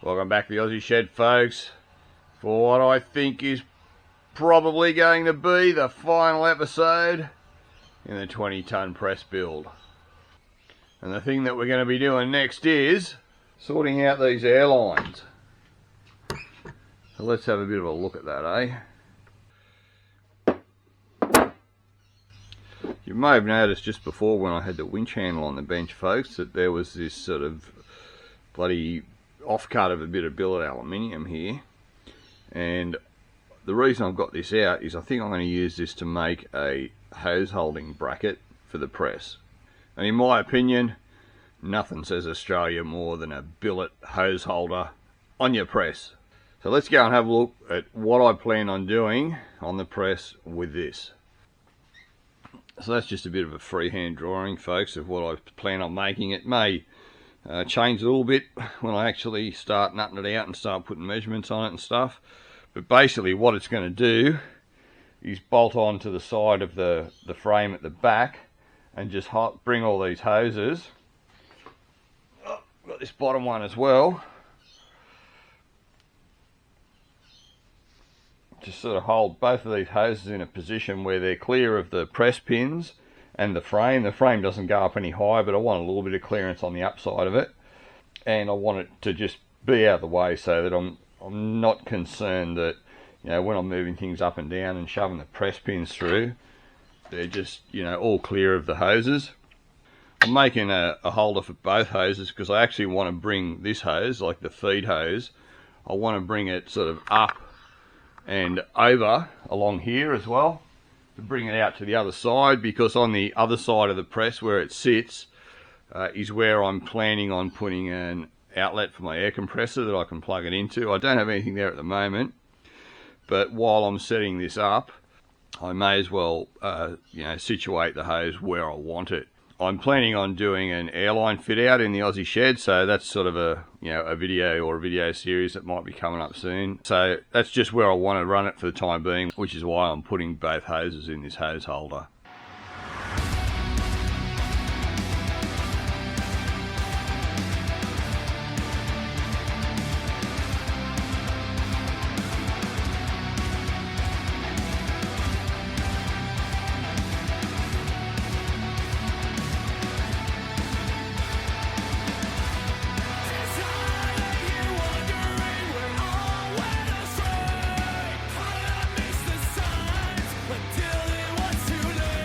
Welcome back to the Aussie Shed, folks, for what I think is probably going to be the final episode in the 20-ton press build. And the thing that we're going to be doing next is sorting out these airlines. So let's have a bit of a look at that, eh? You may have noticed just before when I had the winch handle on the bench, folks, that there was this sort of bloody offcut of a bit of billet aluminium here, and the reason I've got this out is I think I'm going to use this to make a hose holding bracket for the press. And in my opinion, nothing says Australia more than a billet hose holder on your press. So let's go and have a look at what I plan on doing on the press with this. So that's just a bit of a freehand drawing, folks, of what I plan on making. It may change a little bit when I actually start nutting it out and start putting measurements on it and stuff. But basically what it's going to do is bolt on to the side of the frame at the back and just bring all these hoses. Oh, got this bottom one as well. Just sort of hold both of these hoses in a position where they're clear of the press pins and the frame. The frame doesn't go up any higher, but I want a little bit of clearance on the upside of it, and I want it to just be out of the way so that I'm not concerned that, you know, when I'm moving things up and down and shoving the press pins through, they're just, you know, all clear of the hoses. I'm making a holder for both hoses because I actually want to bring this hose, like the feed hose, I want to bring it sort of up and over along here as well, to bring it out to the other side, because on the other side of the press where it sits is where I'm planning on putting an outlet for my air compressor that I can plug it into. I don't have anything there at the moment, but while I'm setting this up, I may as well you know, situate the hose where I want it. I'm planning on doing an airline fit out in the Aussie Shed, so that's sort of a, you know, a video series that might be coming up soon. So that's just where I want to run it for the time being, which is why I'm putting both hoses in this hose holder. Until it was too late.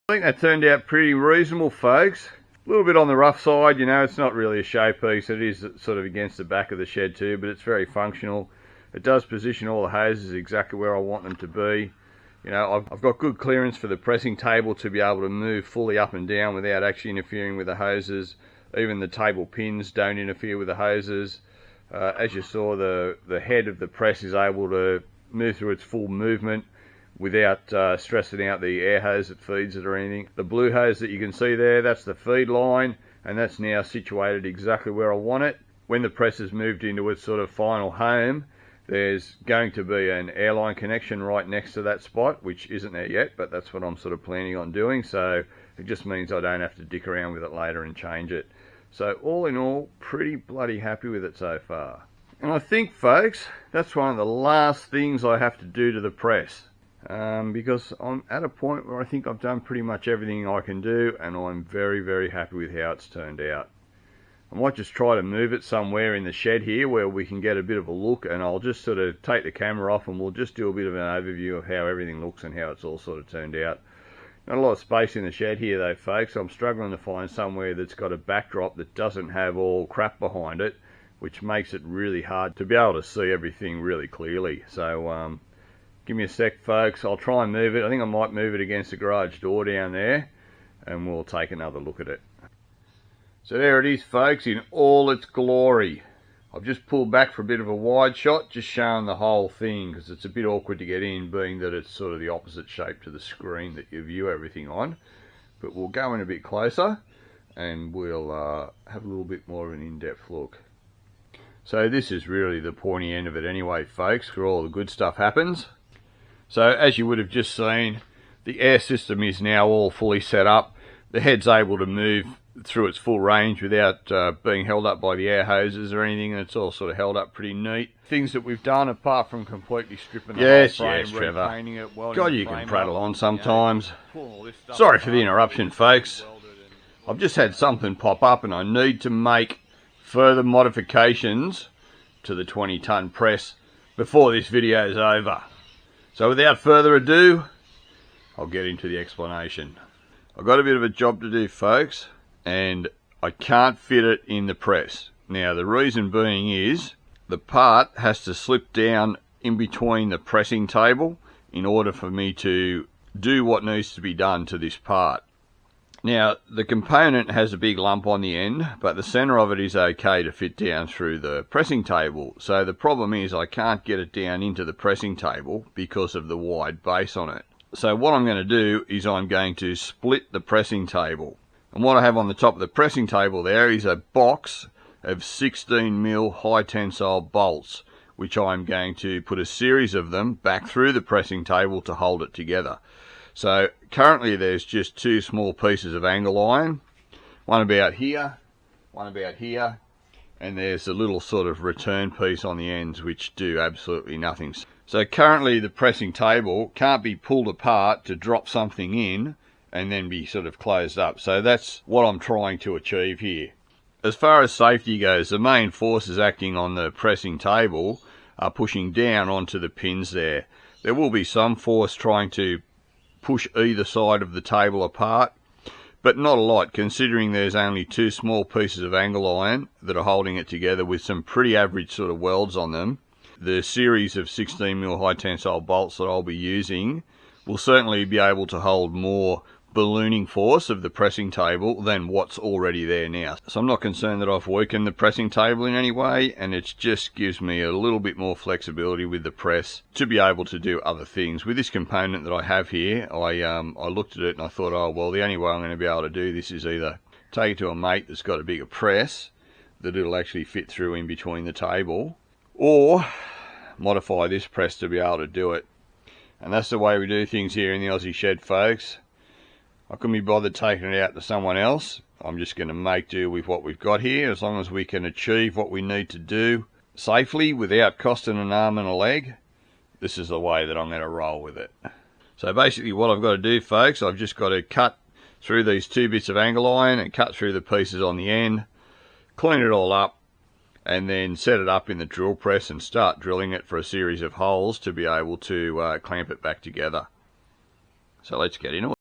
I think that turned out pretty reasonable, folks. A little bit on the rough side, you know, it's not really a showpiece. It is sort of against the back of the shed too, but it's very functional. It does position all the hoses exactly where I want them to be. You know, I've got good clearance for the pressing table to be able to move fully up and down without actually interfering with the hoses. Even the table pins don't interfere with the hoses. As you saw, the head of the press is able to move through its full movement without stressing out the air hose that feeds it or anything. The blue hose that you can see there, that's the feed line, and that's now situated exactly where I want it. When the press has moved into its sort of final home, there's going to be an airline connection right next to that spot, which isn't there yet, but that's what I'm sort of planning on doing. So it just means I don't have to dick around with it later and change it. So all in all, pretty bloody happy with it so far. And I think, folks, that's one of the last things I have to do to the press. Because I'm at a point where I think I've done pretty much everything I can do, and I'm very, very happy with how it's turned out. I might just try to move it somewhere in the shed here where we can get a bit of a look, and I'll just sort of take the camera off and we'll just do a bit of an overview of how everything looks and how it's all sort of turned out. Not a lot of space in the shed here though, folks. I'm struggling to find somewhere that's got a backdrop that doesn't have all crap behind it, which makes it really hard to be able to see everything really clearly. So give me a sec, folks. I'll try and move it. I think I might move it against the garage door down there, and we'll take another look at it. So there it is, folks, in all its glory. I've just pulled back for a bit of a wide shot, just showing the whole thing, because it's a bit awkward to get in, being that it's sort of the opposite shape to the screen that you view everything on. But we'll go in a bit closer, and we'll have a little bit more of an in-depth look. So this is really the pointy end of it anyway, folks, where all the good stuff happens. So as you would have just seen, the air system is now all fully set up. The head's able to move through its full range without being held up by the air hoses or anything, and it's all sort of held up pretty neat. Things that we've done, apart from completely stripping the whole frame, repainting it, welding God, you can prattle on sometimes. Sorry for the interruption, folks. I've just had something pop up and I need to make further modifications to the 20-ton press before this video is over. So without further ado, I'll get into the explanation. I've got a bit of a job to do, folks, and I can't fit it in the press. Now the reason being is the part has to slip down in between the pressing table in order for me to do what needs to be done to this part. Now the component has a big lump on the end, but the center of it is okay to fit down through the pressing table. So the problem is I can't get it down into the pressing table because of the wide base on it. So what I'm going to do is I'm going to split the pressing table. And what I have on the top of the pressing table there is a box of 16mm high tensile bolts, which I'm going to put a series of them back through the pressing table to hold it together. So currently there's just two small pieces of angle iron, one about here, one about here, and there's a little sort of return piece on the ends which do absolutely nothing. So currently the pressing table can't be pulled apart to drop something in and then be sort of closed up. So that's what I'm trying to achieve here. As far as safety goes, the main forces acting on the pressing table are pushing down onto the pins there. There will be some force trying to push either side of the table apart, but not a lot, considering there's only two small pieces of angle iron that are holding it together with some pretty average sort of welds on them. The series of 16mm high tensile bolts that I'll be using will certainly be able to hold more ballooning force of the pressing table than what's already there now. So I'm not concerned that I've weakened the pressing table in any way, and it just gives me a little bit more flexibility with the press to be able to do other things. With this component that I have here, I looked at it and I thought, oh well, the only way I'm going to be able to do this is either take it to a mate that's got a bigger press that it'll actually fit through in between the table, or modify this press to be able to do it. And that's the way we do things here in the Aussie shed, folks. I couldn't be bothered taking it out to someone else. I'm just going to make do with what we've got here, as long as we can achieve what we need to do safely without costing an arm and a leg. This is the way that I'm going to roll with it. So basically what I've got to do, folks, I've just got to cut through these two bits of angle iron and cut through the pieces on the end, clean it all up, and then set it up in the drill press and start drilling it for a series of holes to be able to clamp it back together. So let's get into it.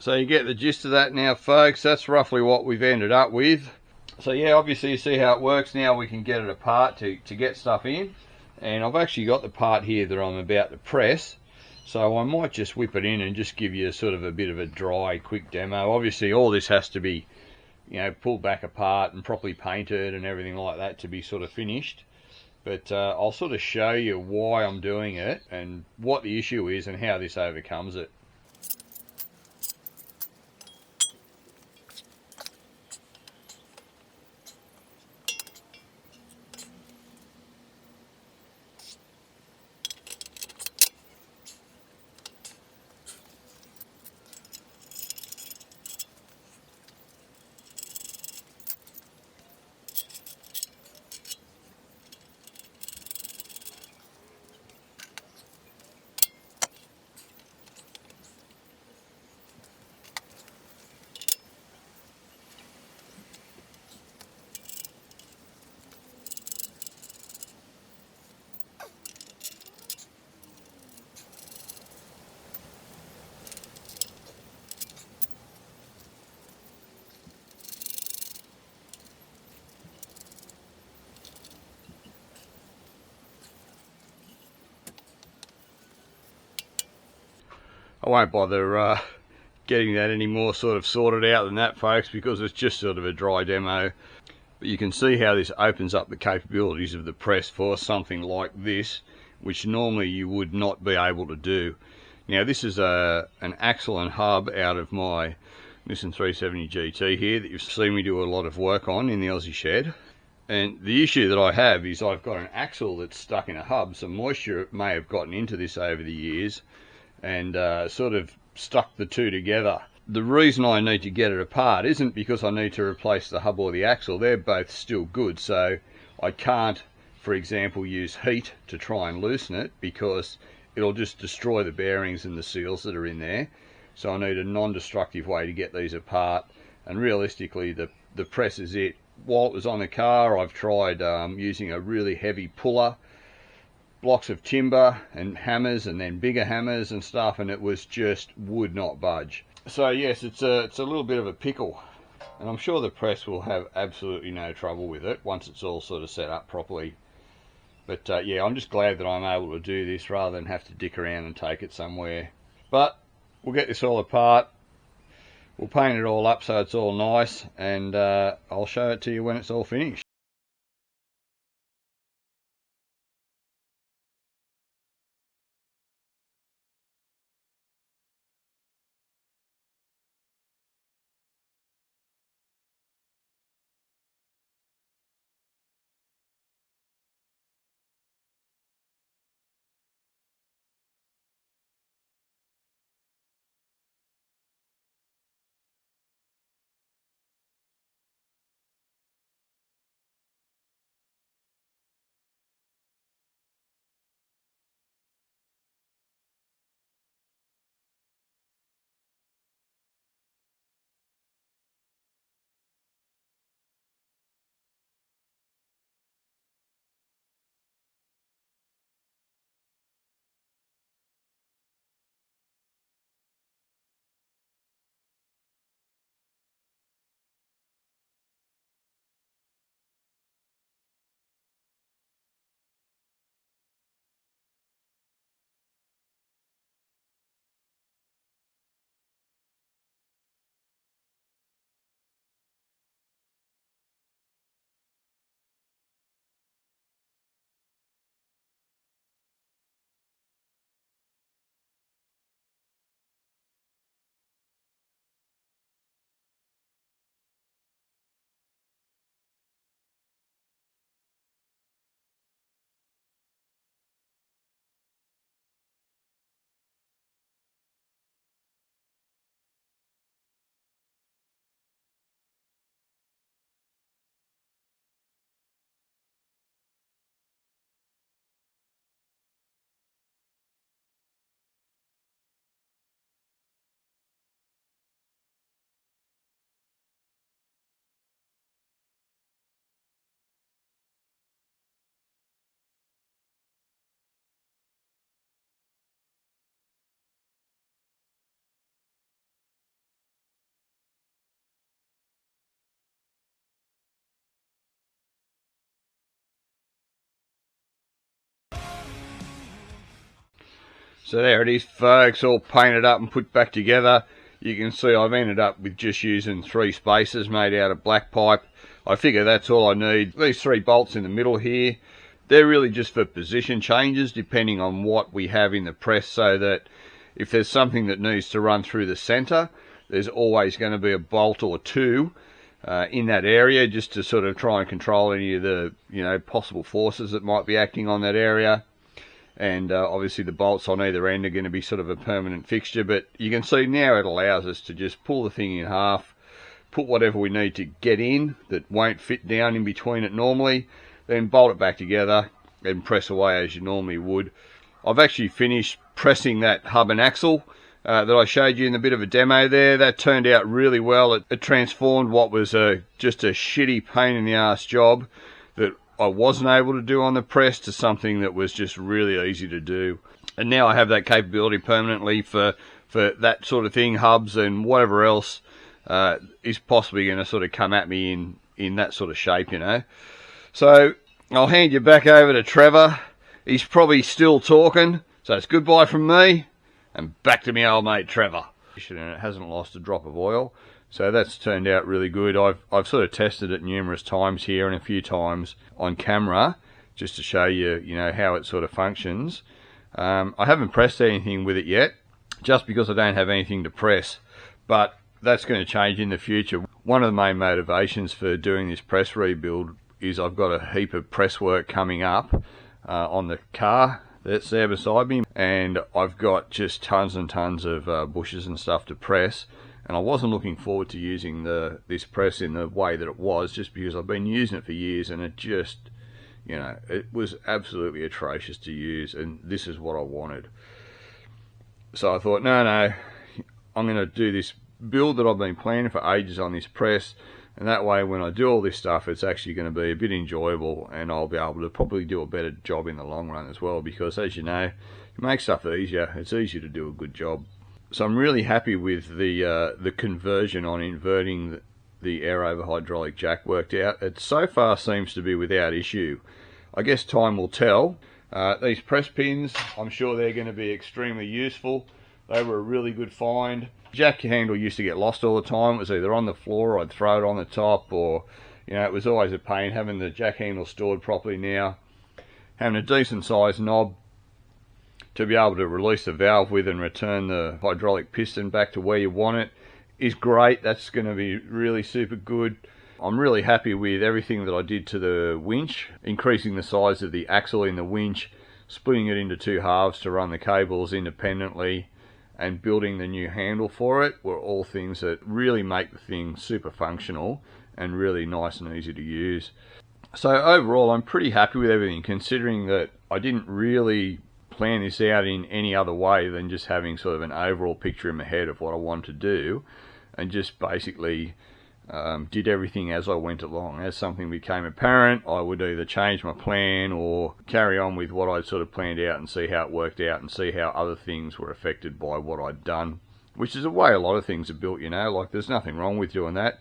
So you get the gist of that now, folks. That's roughly what we've ended up with. So yeah, obviously you see how it works. Now we can get it apart to get stuff in. And I've actually got the part here that I'm about to press. So I might just whip it in and just give you sort of a bit of a dry, quick demo. Obviously all this has to be, you know, pulled back apart and properly painted and everything like that to be sort of finished. But I'll sort of show you why I'm doing it and what the issue is and how this overcomes it. I won't bother getting that any more sort of sorted out than that, folks, because it's just sort of a dry demo. But you can see how this opens up the capabilities of the press for something like this, which normally you would not be able to do. Now this is an axle and hub out of my Nissan 370 GT here that you've seen me do a lot of work on in the Aussie shed. And the issue that I have is I've got an axle that's stuck in a hub. Some moisture may have gotten into this over the years and sort of stuck the two together. The reason I need to get it apart isn't because I need to replace the hub or the axle. They're both still good, so I can't, for example, use heat to try and loosen it because it'll just destroy the bearings and the seals that are in there. So I need a non-destructive way to get these apart, and realistically the press is it. While it was on the car, I've tried using a really heavy puller, blocks of timber and hammers, and then bigger hammers and stuff, and it was just would not budge. So yes, it's a little bit of a pickle, and I'm sure the press will have absolutely no trouble with it once it's all sort of set up properly. But yeah, I'm just glad that I'm able to do this rather than have to dick around and take it somewhere. But we'll get this all apart, we'll paint it all up so it's all nice, and I'll show it to you when it's all finished. So there it is, folks, all painted up and put back together. You can see I've ended up with just using 3 spacers made out of black pipe. I figure that's all I need. These 3 bolts in the middle here, they're really just for position changes depending on what we have in the press, so that if there's something that needs to run through the center, there's always going to be a bolt or 2 in that area, just to sort of try and control any of the possible forces that might be acting on that area. And obviously the bolts on either end are going to be sort of a permanent fixture, but you can see now it allows us to just pull the thing in half, put whatever we need to get in that won't fit down in between it normally, then bolt it back together and press away as you normally would. I've actually finished pressing that hub and axle that I showed you in a bit of a demo there. That turned out really well. It transformed what was just a shitty pain in the ass job that I wasn't able to do on the press to something that was just really easy to do. And now I have that capability permanently for that sort of thing, hubs and whatever else is possibly going to sort of come at me in that sort of shape, So I'll hand you back over to Trevor. He's probably still talking, so it's goodbye from me and back to my old mate Trevor. And it hasn't lost a drop of oil, so that's turned out really good. I've sort of tested it numerous times here and a few times on camera just to show you, how it sort of functions. I haven't pressed anything with it yet, just because I don't have anything to press, but that's going to change in the future. One of the main motivations for doing this press rebuild is I've got a heap of press work coming up on the car that's there beside me, and I've got just tons and tons of bushes and stuff to press, and I wasn't looking forward to using this press in the way that it was, just because I've been using it for years and it just, it was absolutely atrocious to use, and this is what I wanted. So I thought, no, I'm going to do this build that I've been planning for ages on this press, and that way when I do all this stuff, it's actually going to be a bit enjoyable, and I'll be able to probably do a better job in the long run as well, because as you know, it makes stuff easier. It's easier to do a good job. So I'm really happy with the conversion on inverting the air over hydraulic jack worked out. It so far seems to be without issue. I guess time will tell. These press pins, I'm sure they're going to be extremely useful. They were a really good find. Jack handle used to get lost all the time. It was either on the floor or I'd throw it on the top, or it was always a pain having the jack handle stored properly. Now having a decent sized knob to be able to release the valve with and return the hydraulic piston back to where you want it is great. That's going to be really super good. I'm really happy with everything that I did to the winch, increasing the size of the axle in the winch, splitting it into 2 halves to run the cables independently, and building the new handle for it were all things that really make the thing super functional and really nice and easy to use. So overall, I'm pretty happy with everything, considering that I didn't really plan this out in any other way than just having sort of an overall picture in my head of what I want to do, and just basically did everything as I went along. As something became apparent, I would either change my plan or carry on with what I'd sort of planned out and see how it worked out and see how other things were affected by what I'd done, which is the way a lot of things are built, like there's nothing wrong with doing that.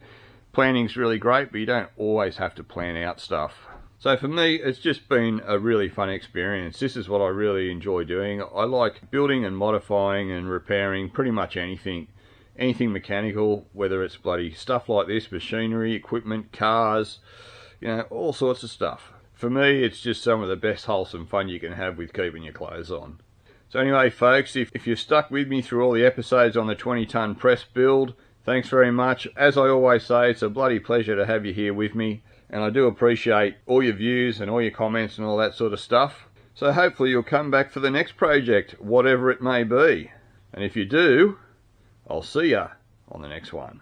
Planning's really great, but you don't always have to plan out stuff. So for me, it's just been a really fun experience. This is what I really enjoy doing. I like building and modifying and repairing pretty much anything mechanical, whether it's bloody stuff like this, machinery, equipment, cars, all sorts of stuff. For me, it's just some of the best wholesome fun you can have with keeping your clothes on. So anyway, folks, if you've stuck with me through all the episodes on the 20-ton press build, thanks very much. As I always say, it's a bloody pleasure to have you here with me, and I do appreciate all your views and all your comments and all that sort of stuff. So hopefully you'll come back for the next project, whatever it may be. And if you do, I'll see ya on the next one.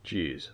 Cheers.